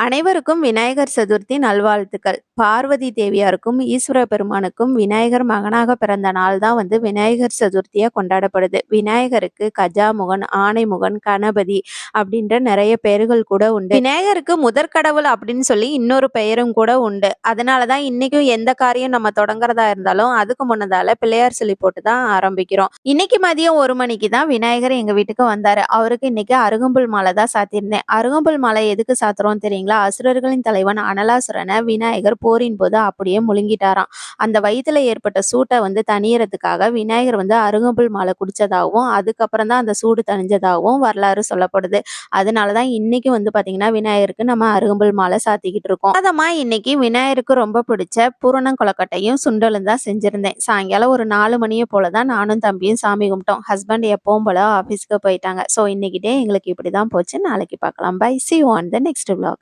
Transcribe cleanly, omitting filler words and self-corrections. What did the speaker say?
அனைவருக்கும் விநாயகர் சதுர்த்தி நல்வாழ்த்துக்கள். பார்வதி தேவியாருக்கும், ஈஸ்வர பெருமானுக்கும் விநாயகர் மகனாக பிறந்த நாள் தான் விநாயகர் சதுர்த்தியா கொண்டாடப்படுது. விநாயகருக்கு கஜாமுகன், ஆனைமுகன், கணபதி அப்படின்ற நிறைய பெயர்கள் கூட உண்டு. விநாயகருக்கு முதற்கடவுள் அப்படின்னு சொல்லி இன்னொரு பெயரும் கூட உண்டு. அதனால தான் இன்னைக்கும் எந்த காரியம் நம்ம தொடங்குறதா இருந்தாலும் அதுக்கு முன்னதால பிள்ளையார் சொல்லி போட்டு தான் ஆரம்பிக்கிறோம். இன்னைக்கு மதியம் 1 மணிக்கு தான் விநாயகர் எங்க வீட்டுக்கு வந்தாரு. அவருக்கு இன்னைக்கு அருகம்புல் மாலை தான் சாத்தியிருந்தேன். அருகம்புல் மாலை எதுக்கு சாத்துறோம் தெரியுங்களா? அசுரர்களின் தலைவன் அனலாசுரனை விநாயகர் போரின் போது அப்படியே முழுங்கிட்டாராம். அந்த வயித்துல ஏற்பட்ட சூட்டை தணியறதுக்காக விநாயகர் அருகம்புல் மாலை குடிச்சதாகவும் அதுக்கப்புறம் தான் அந்த சூடு தணிஞ்சதாகவும் வரலாறு சொல்லப்படுது. அதனாலதான் இன்னைக்கு பாத்தீங்கன்னா விநாயகருக்கு நம்ம அருகம்புல் மாலை சாத்திக்கிட்டு இருக்கோம். அதமா இன்னைக்கு விநாயகருக்கு ரொம்ப பிடிச்ச பூரணம் கொலக்கட்டையும் சுண்டலும் தான் செஞ்சிருந்தேன். சாயங்காலம் ஒரு 4 மணியை போலதான் நானும் தம்பியும் சாமி கும்பிட்டோம். ஹஸ்பண்ட் எப்பவும் போல ஆபீஸ்க்கு போயிட்டாங்க. ஸோ இன்னைக்கு டே எங்களுக்கு இப்படிதான் போச்சு. நாளைக்கு பார்க்கலாம். By. See you on the next vlog.